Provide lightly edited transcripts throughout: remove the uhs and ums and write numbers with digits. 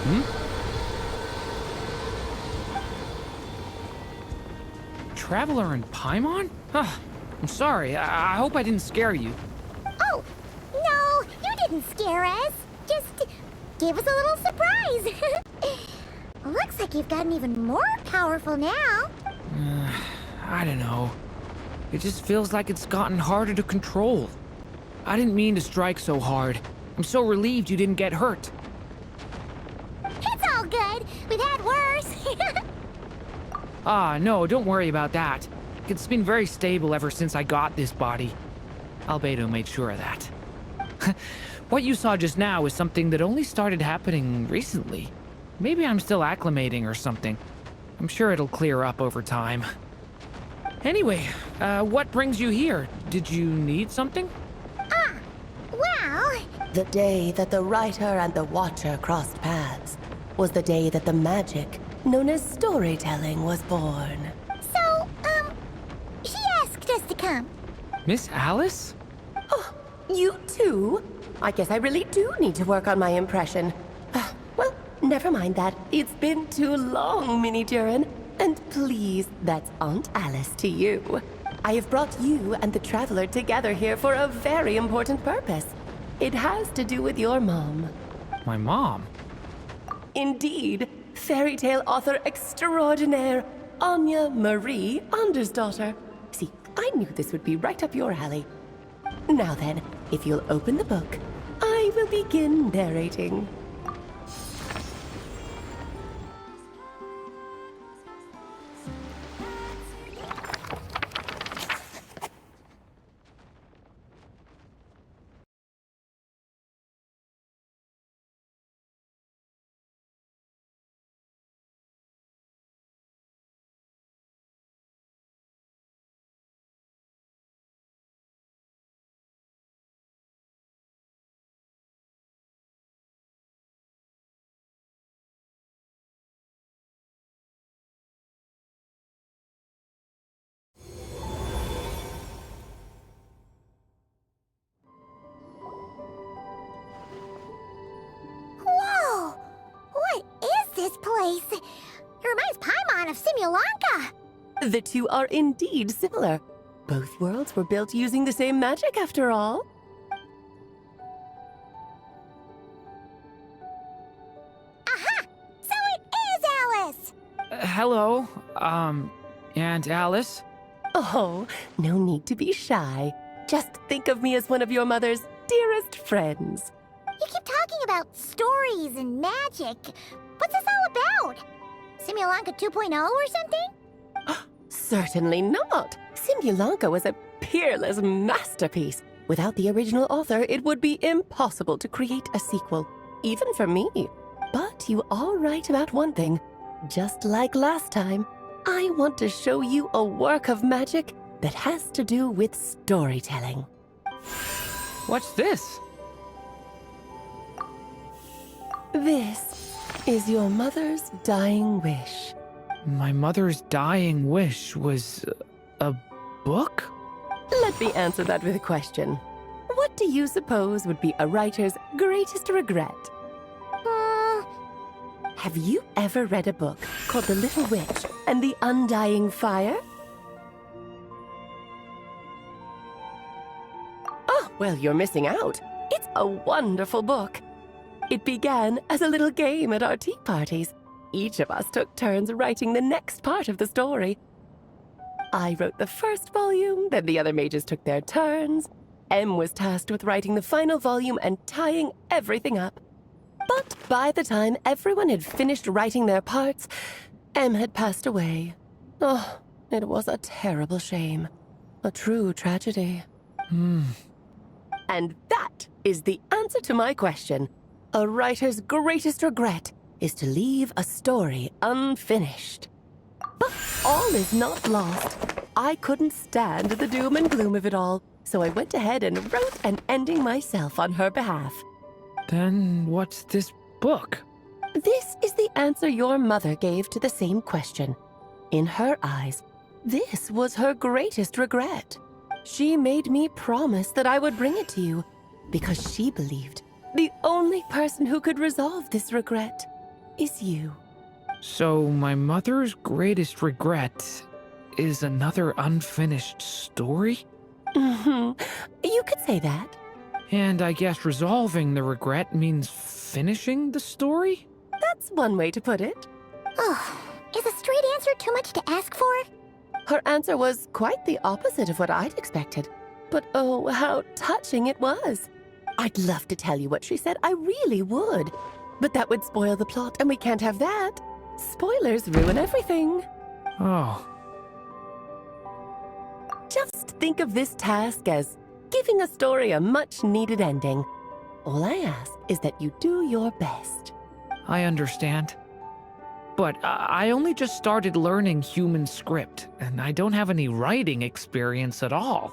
Hmm? Traveler in Paimon? I'm sorry. I hope I didn't scare you. Oh, no, you didn't scare us. Just gave us a little surprise. Looks like you've gotten even more powerful now. I don't know. It just feels like it's gotten harder to control. I didn't mean to strike so hard. I'm so relieved you didn't get hurt. It's all good. We've had worse. No, don't worry about that. It's been very stable ever since I got this body. Albedo made sure of that. What you saw just now is something that only started happening recently. Maybe I'm still acclimating or something. I'm sure it'll clear up over time. Anyway, what brings you here? Did you need something? Well, The day that the writer and the watcher crossed paths was the day that the magic known as storytelling was born. so, she asked us to come. Miss Alice? Oh, you too? I guess I really do need to work on my impression. Well, never mind that. It's been too long, Mini Durin. And please, that's Aunt Alice to you. I have brought you and the Traveler together here for a very important purpose. It has to do with your mom. My mom? Indeed, fairy tale author extraordinaire, Anya Marie Andersdaughter. See, I knew this would be right up your alley. Now then, if you'll open the book, I will begin narrating. Whoa! What is this place? It reminds Paimon of Simulanka. The two are indeed similar. Both worlds were built using the same magic, after all. Aha! So it is Alice! Hello, Aunt Alice? Oh, no need to be shy. Just think of me as one of your mother's dearest friends. You keep talking about stories and magic. What's this all about? Simulanka 2.0 or something? Certainly not. Simulanka was a peerless masterpiece. Without the original author, it would be impossible to create a sequel, even for me. But you are right about one thing. Just like last time, I want to show you a work of magic that has to do with storytelling. What's this? This is your mother's dying wish. My mother's dying wish was a book? Let me answer that with a question. What do you suppose would be a writer's greatest regret? Have you ever read a book called The Little Witch and the Undying Fire? Oh, well, you're missing out. It's a wonderful book. It began as a little game at our tea parties. Each of us took turns writing the next part of the story. I wrote the first volume, then the other mages took their turns. Em was tasked with writing the final volume and tying everything up. But by the time everyone had finished writing their parts, Em had passed away. Oh, it was a terrible shame. A true tragedy. And that is the answer to my question. A writer's greatest regret is to leave a story unfinished. But all is not lost. I couldn't stand the doom and gloom of it all, so I went ahead and wrote an ending myself on her behalf. Then what's this book? This is the answer your mother gave to the same question. In her eyes, this was her greatest regret. She made me promise that I would bring it to you because she believed the only person who could resolve this regret is you. So, my mother's greatest regret is another unfinished story? You could say that. And I guess resolving the regret means finishing the story? That's one way to put it. Oh, is a straight answer too much to ask for? Her answer was quite the opposite of what I'd expected. But oh, how touching it was. I'd love to tell you what she said, I really would. But that would spoil the plot, and we can't have that. Spoilers ruin everything. Oh, Just think of this task as giving a story a much-needed ending. All I ask is that you do your best. I understand. But I only just started learning human script, and I don't have any writing experience at all.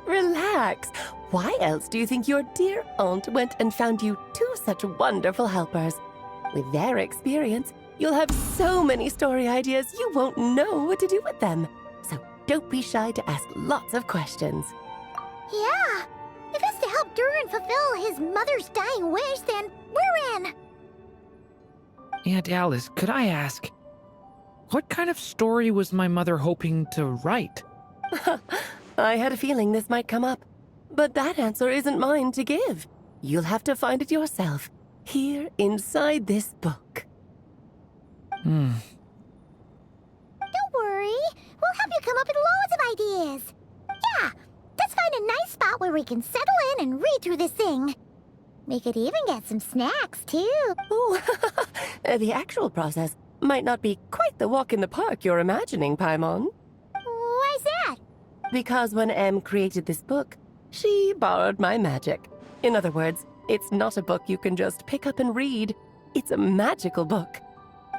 Relax. Why else do you think your dear aunt went and found you two such wonderful helpers? With their experience, you'll have so many story ideas you won't know what to do with them. So don't be shy to ask lots of questions. Yeah. If it's to help Durin fulfill his mother's dying wish, then we're in. Aunt Alice, could I ask, what kind of story was my mother hoping to write? I had a feeling this might come up, but that answer isn't mine to give. You'll have to find it yourself, here inside this book. Don't worry. We'll help you come up with loads of ideas. Yeah, let's find a nice spot where we can settle in and read through this thing. We could even get some snacks, too. Oh, the actual process might not be quite the walk in the park you're imagining, Paimon. Why's that? Because when Em created this book, she borrowed my magic. In other words, it's not a book you can just pick up and read. It's a magical book.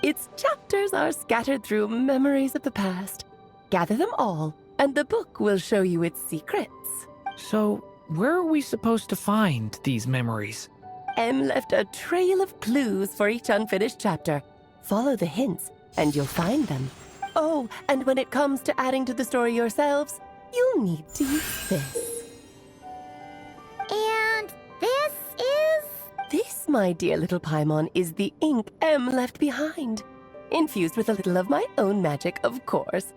Its chapters are scattered through memories of the past. Gather them all, and the book will show you its secrets. So, where are we supposed to find these memories? Em left a trail of clues for each unfinished chapter. Follow the hints, and you'll find them. Oh, and when it comes to adding to the story yourselves, you'll need to use this. And this is... This, my dear little Paimon, is the ink Em left behind. Infused with a little of my own magic, of course.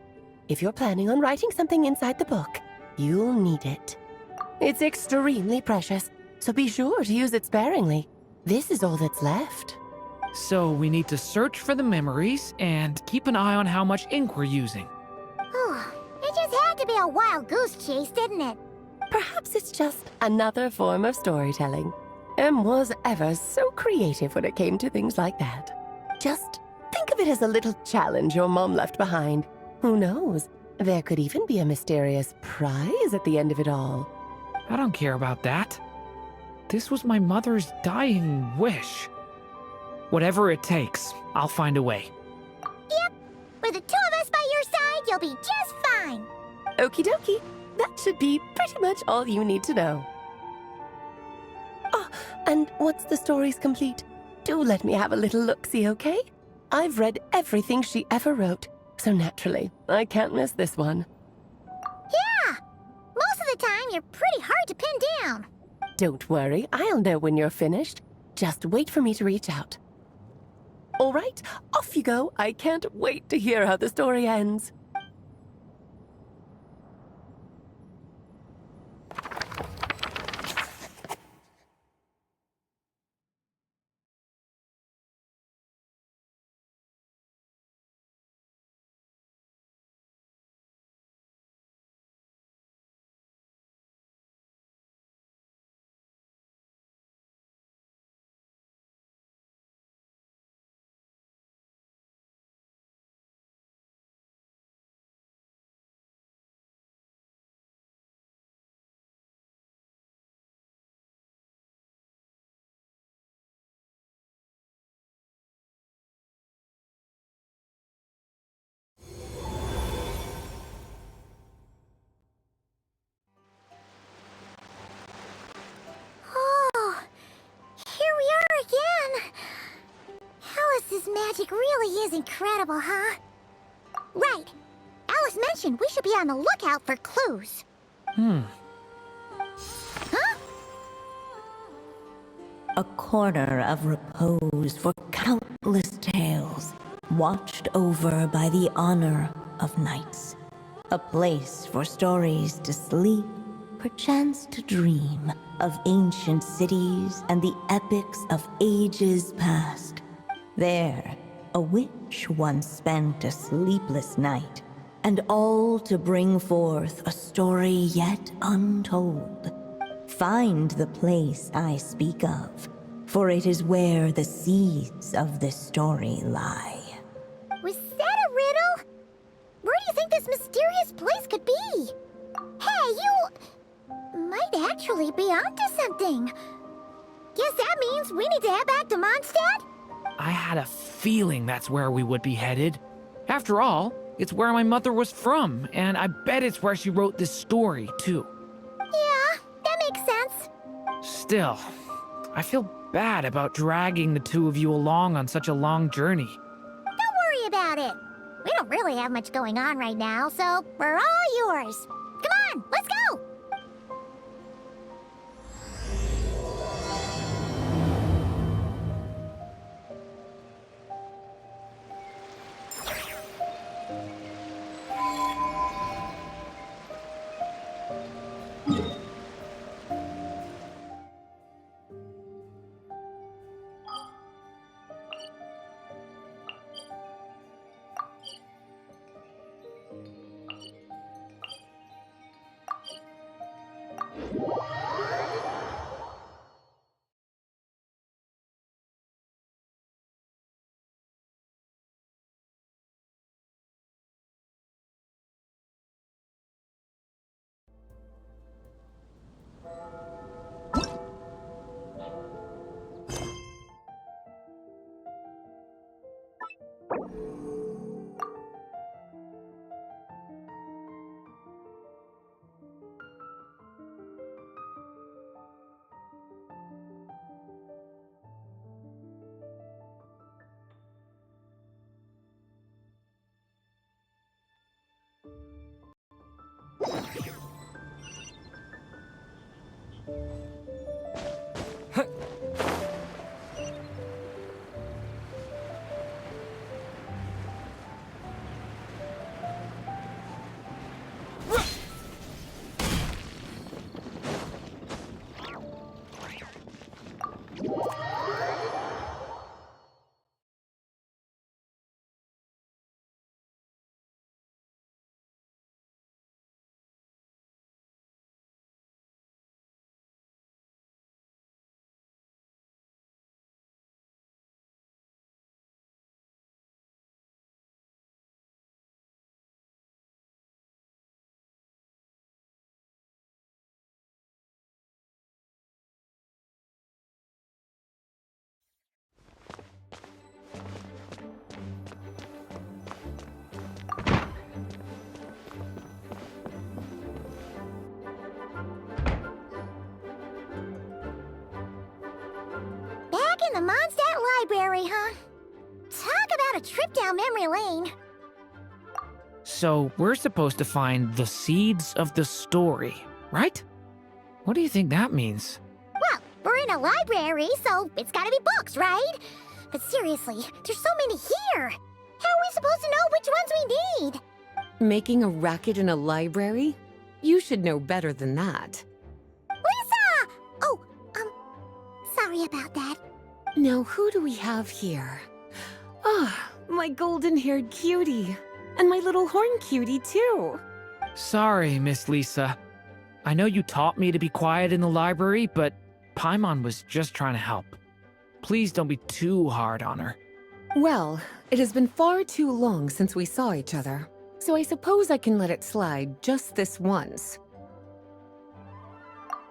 If you're planning on writing something inside the book, you'll need it. It's extremely precious, so be sure to use it sparingly. This is all that's left. So, we need to search for the memories and keep an eye on how much ink we're using. Oh, it just had to be a wild goose chase, didn't it? Perhaps it's just another form of storytelling. Em was ever so creative when it came to things like that. Just think of it as a little challenge your mom left behind. Who knows? There could even be a mysterious prize at the end of it all. I don't care about that. This was my mother's dying wish. Whatever it takes, I'll find a way. Yep. With the two of us by your side, you'll be just fine. Okie dokie. That should be pretty much all you need to know. Oh, and once the story's complete, do let me have a little look-see, okay? I've read everything she ever wrote, so naturally, I can't miss this one. Yeah. Most of the time, you're pretty hard to pin down. Don't worry, I'll know when you're finished. Just wait for me to reach out. All right, off you go. I can't wait to hear how the story ends. Oh, here we are again. Alice's magic really is incredible, huh? Right. Alice mentioned we should be on the lookout for clues. Huh? a corner of repose for countless tales, watched over by the honor of knights. A place for stories to sleep, perchance to dream of ancient cities and the epics of ages past. There, a witch once spent a sleepless night, and all to bring forth a story yet untold. Find the place I speak of, for it is where the seeds of this story lie. Was that a riddle? Where do you think this mysterious place could be? Hey, you might actually be onto something. Guess that means we need to head back to Mondstadt? I had a feeling that's where we would be headed. After all, it's where my mother was from, and I bet it's where she wrote this story, too. Yeah, that makes sense. Still, I feel bad about dragging the two of you along on such a long journey. Don't worry about it. We don't really have much going on right now, so we're all yours. Come on, let's go! Back in the Mondstadt Library, huh? Talk about a trip down memory lane. So, we're supposed to find the seeds of the story, right? What do you think that means? Well, we're in a library, so it's gotta be books, right? But seriously, there's so many here. How are we supposed to know which ones we need? Making a racket in a library? You should know better than that. Lisa! Oh, sorry about that. Now, who do we have here? Ah, my golden-haired cutie. And my little horn cutie, too. Sorry, Miss Lisa. I know you taught me to be quiet in the library, but Paimon was just trying to help. Please don't be too hard on her. Well, it has been far too long since we saw each other, so I suppose I can let it slide just this once.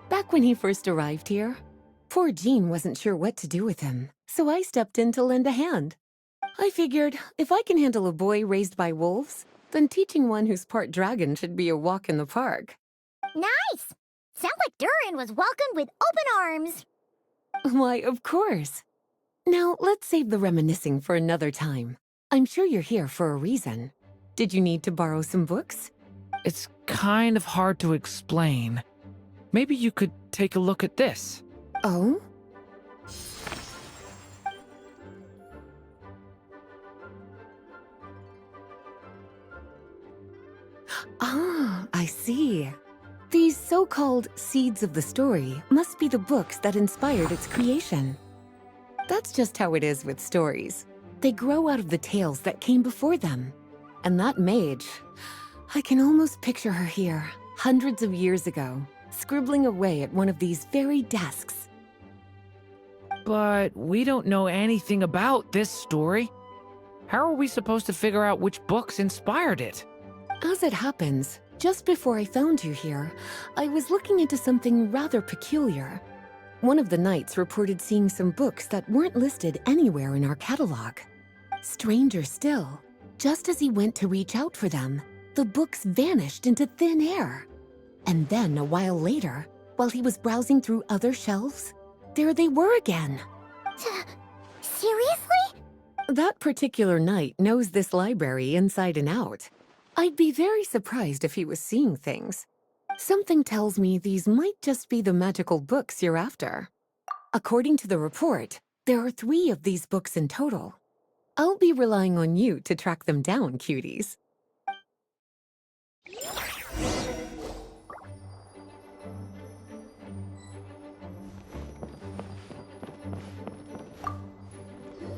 Back when he first arrived here, poor Jean wasn't sure what to do with him, so I stepped in to lend a hand. I figured if I can handle a boy raised by wolves, then teaching one who's part dragon should be a walk in the park. Nice! Sounds like Durin was welcomed with open arms. Why, of course. Now, let's save the reminiscing for another time. I'm sure you're here for a reason. Did you need to borrow some books? It's kind of hard to explain. Maybe you could take a look at this. Oh? Ah, I see. These so-called seeds of the story must be the books that inspired its creation. That's just how it is with stories. They grow out of the tales that came before them. And that mage, I can almost picture her here, hundreds of years ago, scribbling away at one of these very desks. But we don't know anything about this story. How are we supposed to figure out which books inspired it? As it happens, just before I found you here, I was looking into something rather peculiar. One of the knights reported seeing some books that weren't listed anywhere in our catalog. Stranger still, just as he went to reach out for them, the books vanished into thin air. And then a while later, while he was browsing through other shelves, there they were again. Seriously? That particular knight knows this library inside and out. I'd be very surprised if he was seeing things. Something tells me these might just be the magical books you're after. According to the report, there are 3 of these books in total. I'll be relying on you to track them down, cuties.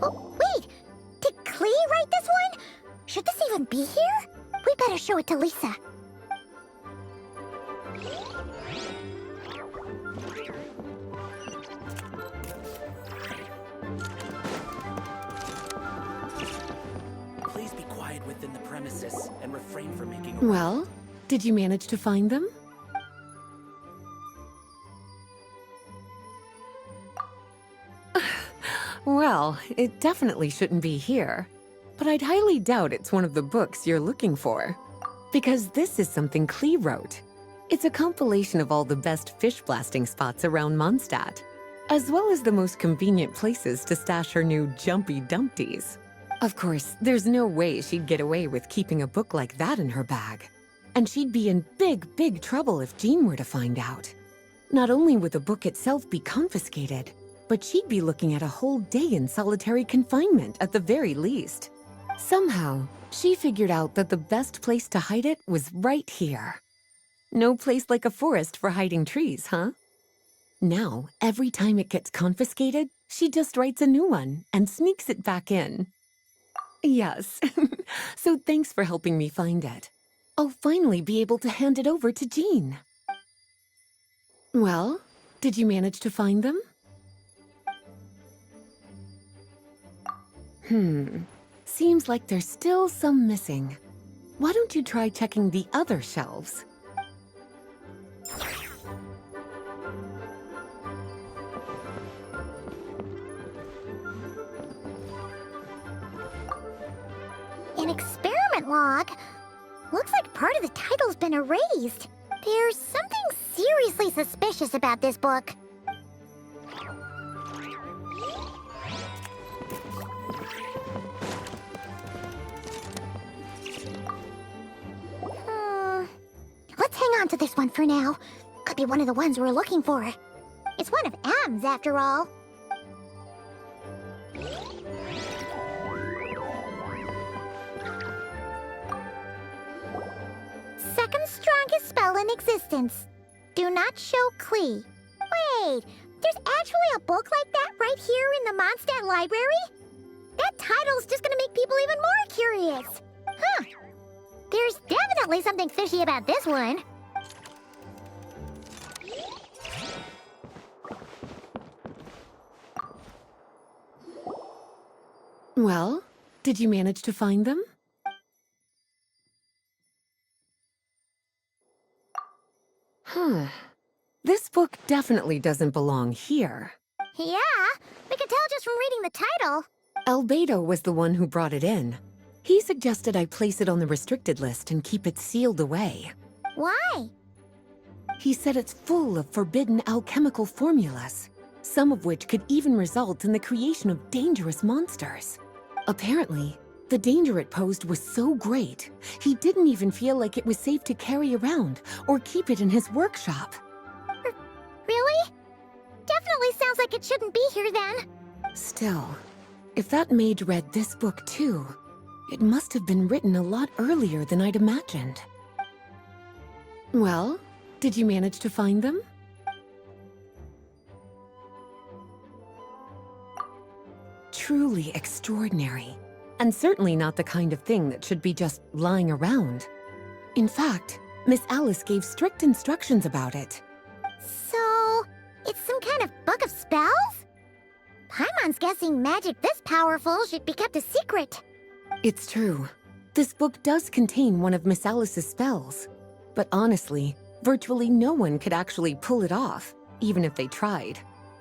Oh, wait! Did Klee write this one? Should this even be here? We better show it to Lisa. Please be quiet within the premises and refrain from making. Well, did you manage to find them? Well, it definitely shouldn't be here. But I'd highly doubt it's one of the books you're looking for. Because this is something Klee wrote. It's a compilation of all the best fish blasting spots around Mondstadt, as well as the most convenient places to stash her new jumpy dumpties. Of course, there's no way she'd get away with keeping a book like that in her bag. And she'd be in big trouble if Jean were to find out. Not only would the book itself be confiscated, but she'd be looking at a whole day in solitary confinement at the very least. Somehow, she figured out that the best place to hide it was right here. No place like a forest for hiding trees, huh? Now, every time it gets confiscated, she just writes a new one and sneaks it back in. Yes, so thanks for helping me find it. I'll finally be able to hand it over to Jean. Well, did you manage to find them? Seems like there's still some missing. Why don't you try checking the other shelves? An experiment log? Looks like part of the title's been erased. There's something seriously suspicious about this book. Let's hang on to this one for now. Could be one of the ones we're looking for. It's one of M's, after all. Second strongest spell in existence. Do not show Klee. Wait, there's actually a book like that right here in the Mondstadt library? That title's just gonna make people even more curious. Huh. There's definitely something fishy about this one. Well, did you manage to find them? This book definitely doesn't belong here. Yeah, we can tell just from reading the title. Albedo was the one who brought it in. He suggested I place it on the restricted list and keep it sealed away. Why? He said it's full of forbidden alchemical formulas, some of which could even result in the creation of dangerous monsters. Apparently, the danger it posed was so great, he didn't even feel like it was safe to carry around or keep it in his workshop. Really? definitely sounds like it shouldn't be here then. Still, if that mage read this book too, it must have been written a lot earlier than I'd imagined. Well, did you manage to find them? Truly extraordinary, and certainly not the kind of thing that should be just lying around. In fact, Miss Alice gave strict instructions about it. So, it's some kind of book of spells? Paimon's guessing magic this powerful should be kept a secret. It's true. This book does contain one of Miss Alice's spells. But honestly, virtually no one could actually pull it off, even if they tried.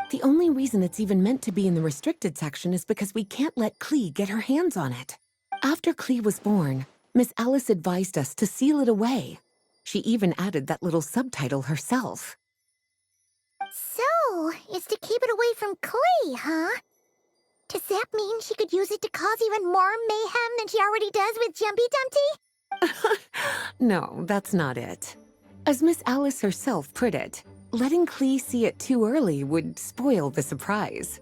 The only reason it's even meant to be in the restricted section is because we can't let Klee get her hands on it. After Klee was born, Miss Alice advised us to seal it away. She even added that little subtitle herself. So, it's to keep it away from Klee, huh? Does that mean she could use it to cause even more mayhem than she already does with Jumpy Dumpty? No, that's not it. As Miss Alice herself put it, letting Klee see it too early would spoil the surprise.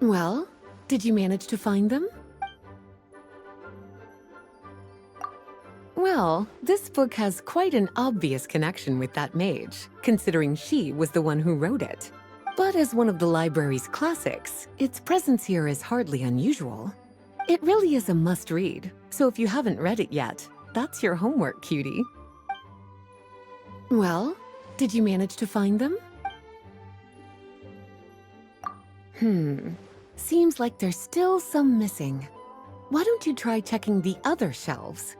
Well, did you manage to find them? Well, this book has quite an obvious connection with that mage, considering she was the one who wrote it. But as one of the library's classics, its presence here is hardly unusual. It really is a must-read, so if you haven't read it yet, that's your homework, cutie. Well, did you manage to find them? Seems like there's still some missing. Why don't you try checking the other shelves?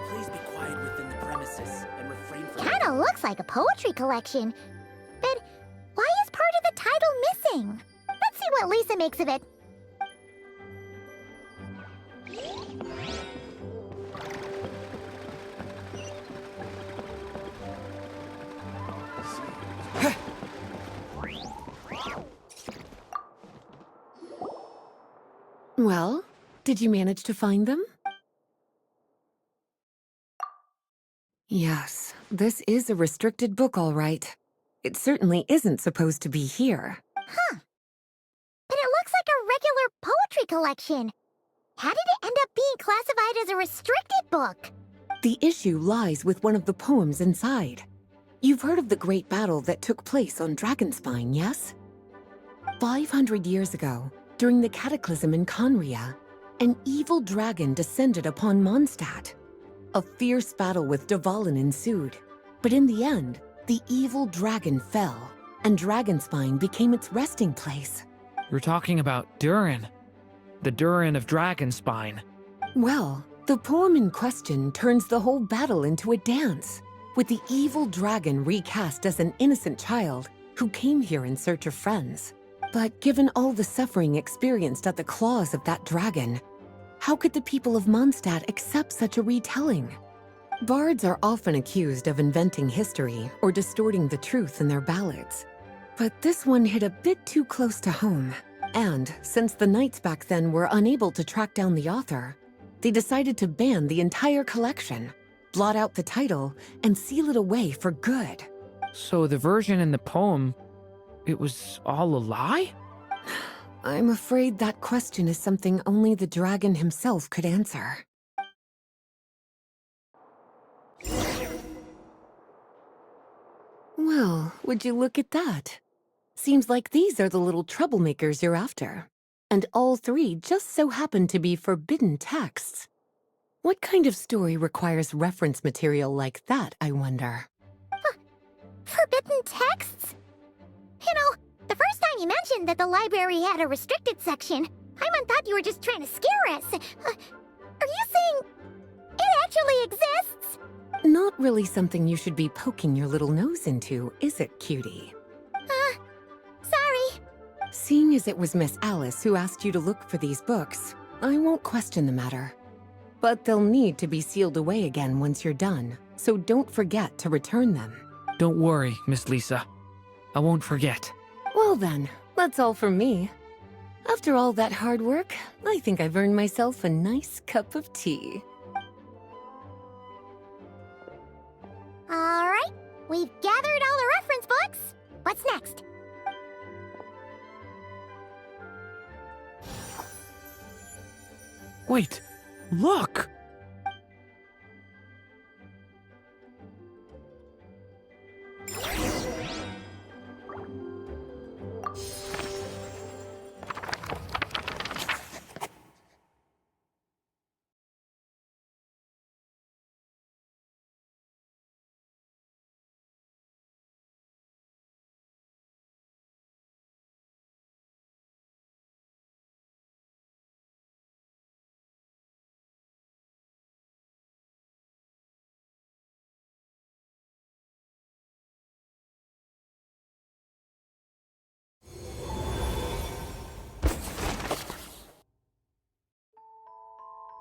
Please be quiet within the premises and refrain from... Kinda looks like a poetry collection. But why is part of the title missing? Let's see what Lisa makes of it. Well, did you manage to find them? Yes, this is a restricted book, all right. It certainly isn't supposed to be here. Huh. But it looks like a regular poetry collection. How did it end up being classified as a restricted book? The issue lies with one of the poems inside. You've heard of the great battle that took place on Dragonspine, yes? 500 years ago, during the cataclysm in Conria, an evil dragon descended upon Mondstadt. A fierce battle with Dvalin ensued, but in the end, the evil dragon fell, and Dragonspine became its resting place. You're talking about Durin. The Durin of Dragonspine. Well, the poem in question turns the whole battle into a dance, with the evil dragon recast as an innocent child who came here in search of friends. But given all the suffering experienced at the claws of that dragon, how could the people of Mondstadt accept such a retelling? Bards are often accused of inventing history or distorting the truth in their ballads. But this one hit a bit too close to home. And since the knights back then were unable to track down the author, they decided to ban the entire collection, blot out the title, and seal it away for good. So the version in the poem, it was all a lie? I'm afraid that question is something only the dragon himself could answer. Well, would you look at that? Seems like these are the little troublemakers you're after. And all three just so happen to be forbidden texts. What kind of story requires reference material like that, I wonder? Forbidden texts? You know, the first time you mentioned that the library had a restricted section, Paimon thought you were just trying to scare us. Are you saying it actually exists? Not really something you should be poking your little nose into, is it, cutie? Sorry. Seeing as it was Miss Alice who asked you to look for these books, I won't question the matter. But they'll need to be sealed away again once you're done, so don't forget to return them. Don't worry, Miss Lisa. I won't forget. Well then, that's all from me. After all that hard work, I think I've earned myself a nice cup of tea. We've gathered all the reference books. What's next? Wait, look!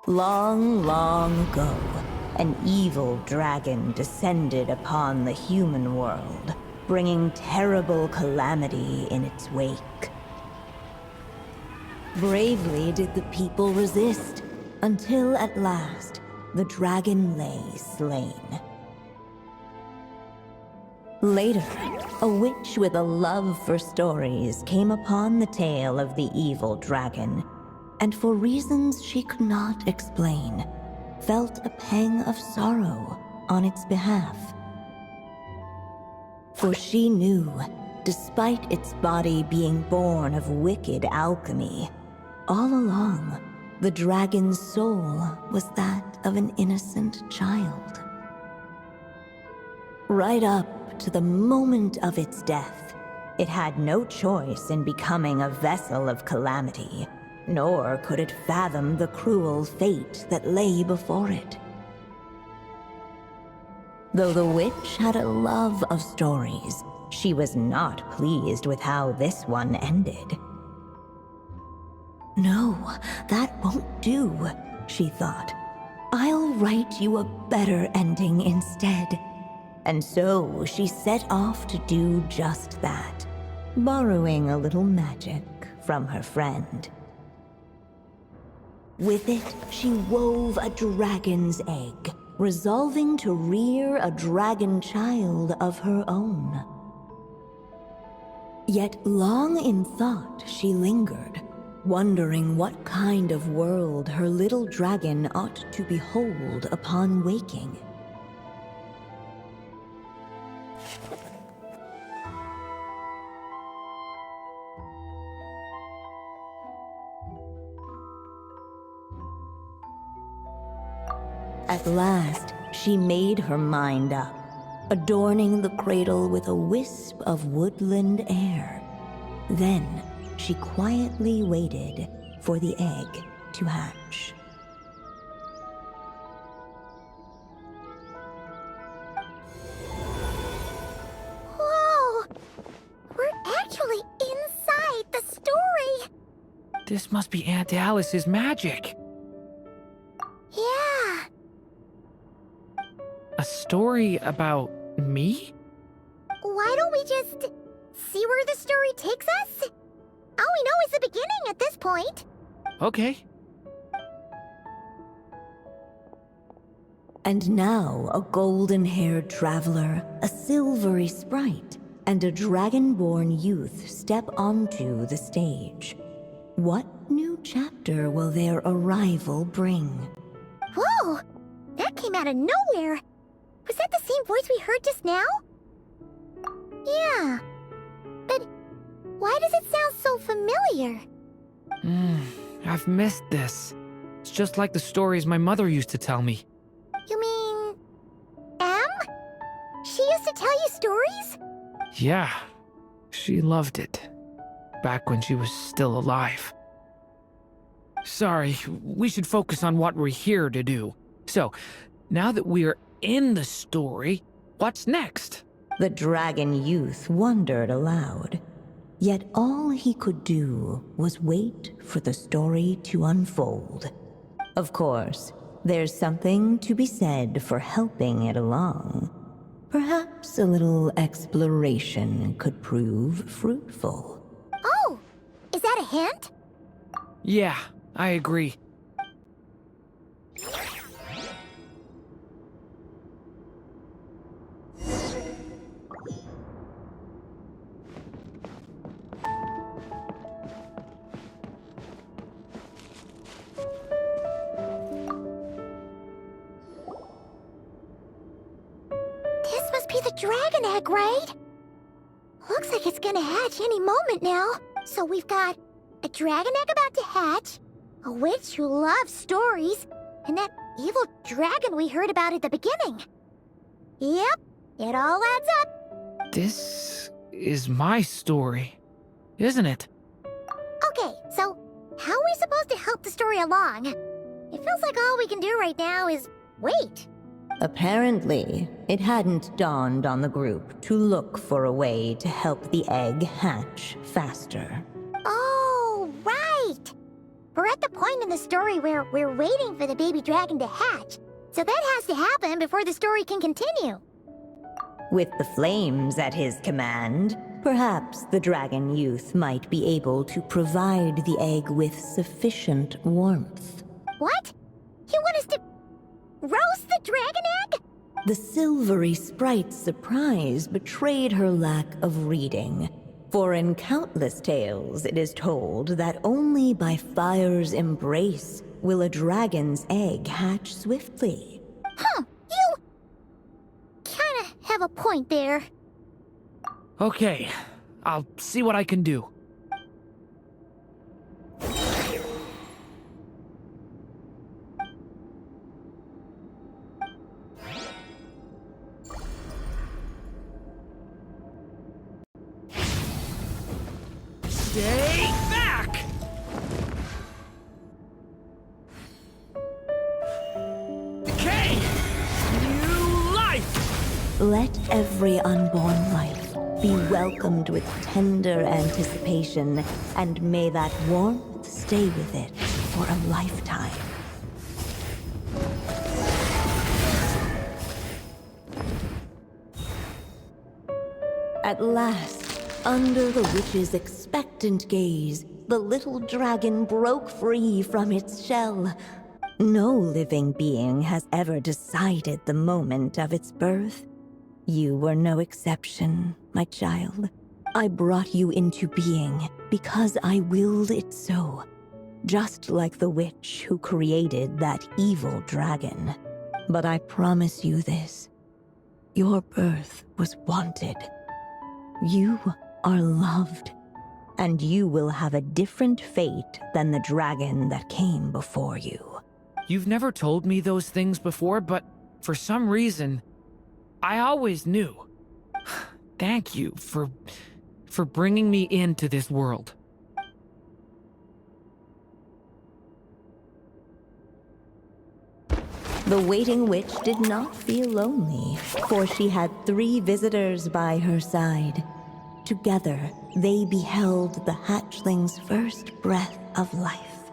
Long, long ago, an evil dragon descended upon the human world, bringing terrible calamity in its wake. Bravely did the people resist, until at last, the dragon lay slain. Later, a witch with a love for stories came upon the tale of the evil dragon, and for reasons she could not explain, felt a pang of sorrow on its behalf. For she knew, despite its body being born of wicked alchemy, all along, the dragon's soul was that of an innocent child. Right up to the moment of its death, it had no choice in becoming a vessel of calamity, nor could it fathom the cruel fate that lay before it. Though the witch had a love of stories, she was not pleased with how this one ended. No, that won't do, she thought. I'll write you a better ending instead. And so she set off to do just that, borrowing a little magic from her friend. With it, she wove a dragon's egg, resolving to rear a dragon child of her own. Yet long in thought she lingered, wondering what kind of world her little dragon ought to behold upon waking. At last, she made her mind up, adorning the cradle with a wisp of woodland air. Then, she quietly waited for the egg to hatch. Whoa! We're actually inside the story! This must be Aunt Alice's magic. Yeah. A story about me? Why don't we just see where the story takes us? All we know is the beginning at this point. Okay. And now a golden-haired traveler, a silvery sprite, and a dragon-born youth step onto the stage. What new chapter will their arrival bring? Whoa! That came out of nowhere! Was that the same voice we heard just now? Yeah. But why does it sound so familiar? I've missed this. It's just like the stories my mother used to tell me. You mean... Em? She used to tell you stories? Yeah, she loved it. Back when she was still alive. Sorry, we should focus on what we're here to do. So, now that we're in the story, what's next? The dragon youth wondered aloud. Yet all he could do was wait for the story to unfold. Of course, there's something to be said for helping it along. Perhaps a little exploration could prove fruitful. Oh! Is that a hint? Yeah, I agree. be the dragon egg, right? Looks like it's gonna hatch any moment now. So we've got a dragon egg about to hatch, a witch who loves stories, and that evil dragon we heard about at the beginning. Yep, it all adds up. This is my story, isn't it? Okay, so how are we supposed to help the story along? It feels like all we can do right now is wait. Apparently, it hadn't dawned on the group to look for a way to help the egg hatch faster. Oh, right! We're at the point in the story where we're waiting for the baby dragon to hatch. So that has to happen before the story can continue. With the flames at his command, perhaps the dragon youth might be able to provide the egg with sufficient warmth. What? You want us to roast the dragon egg? The silvery sprite's surprise betrayed her lack of reading. For in countless tales, it is told that only by fire's embrace will a dragon's egg hatch swiftly. Huh, you kinda have a point there. Okay, I'll see what I can do. Stay back! Decay! New life! Let every unborn life be welcomed with tender anticipation, and may that warmth stay with it for a lifetime. At last, under the witch's expectant gaze, the little dragon broke free from its shell. No living being has ever decided the moment of its birth. You were no exception, my child. I brought you into being because I willed it so, just like the witch who created that evil dragon. But I promise you this: your birth was wanted. You are loved, and you will have a different fate than the dragon that came before you. You've never told me those things before, but for some reason, I always knew. Thank you for bringing me into this world. The waiting witch did not feel lonely, for she had 3 visitors by her side. Together, they beheld the hatchling's first breath of life.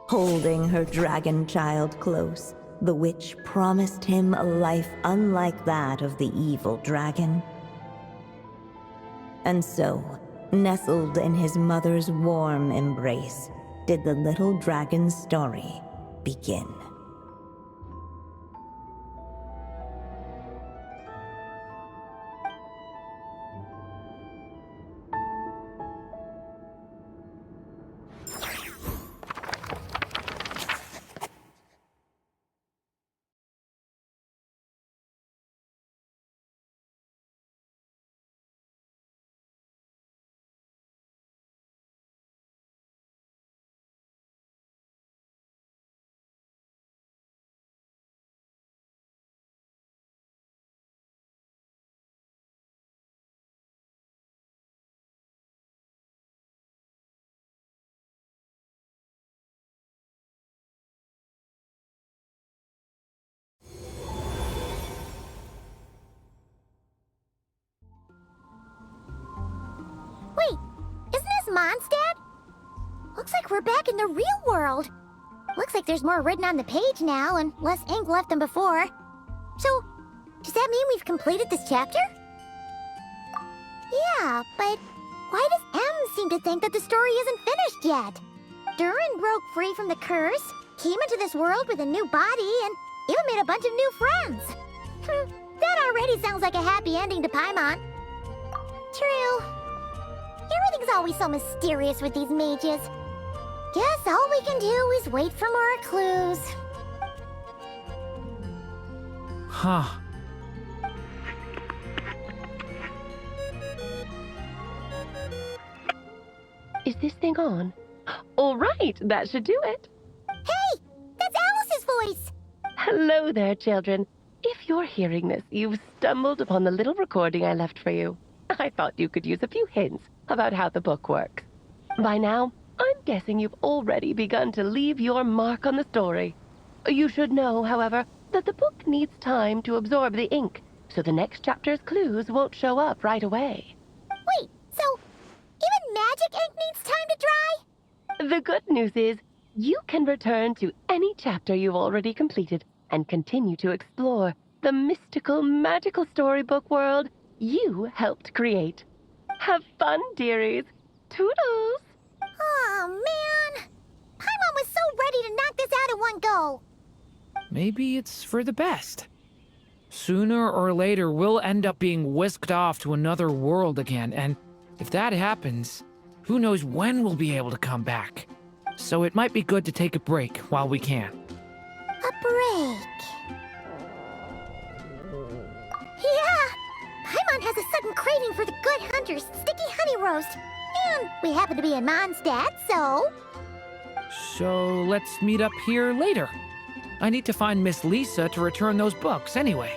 Holding her dragon child close, the witch promised him a life unlike that of the evil dragon. And so, nestled in his mother's warm embrace, did the little dragon's story begin. Wait, isn't this Mondstadt? Looks like we're back in the real world. Looks like there's more written on the page now and less ink left than before. So, does that mean we've completed this chapter? Yeah, but why does M seem to think that the story isn't finished yet? Durin broke free from the curse, came into this world with a new body, and even made a bunch of new friends. That already sounds like a happy ending to Paimon. True. Everything's always so mysterious with these mages. Guess all we can do is wait for more clues. Huh. Is this thing on? All right, that should do it. Hey, that's Alice's voice. Hello there, children. If you're hearing this, you've stumbled upon the little recording I left for you. I thought you could use a few hints about how the book works. By now, I'm guessing you've already begun to leave your mark on the story. You should know, however, that the book needs time to absorb the ink, so the next chapter's clues won't show up right away. Wait, so even magic ink needs time to dry? The good news is, you can return to any chapter you've already completed and continue to explore the mystical, magical storybook world you helped create. Have fun, dearies. Toodles! Oh, man. Paimon was so ready to knock this out in one go. Maybe it's for the best. Sooner or later, we'll end up being whisked off to another world again, and if that happens, who knows when we'll be able to come back. So it might be good to take a break while we can. A break. Yeah, Paimon has a sudden craving for the good hunter's sticky honey roast. And we happen to be in Mondstadt, so... So let's meet up here later. I need to find Miss Lisa to return those books anyway.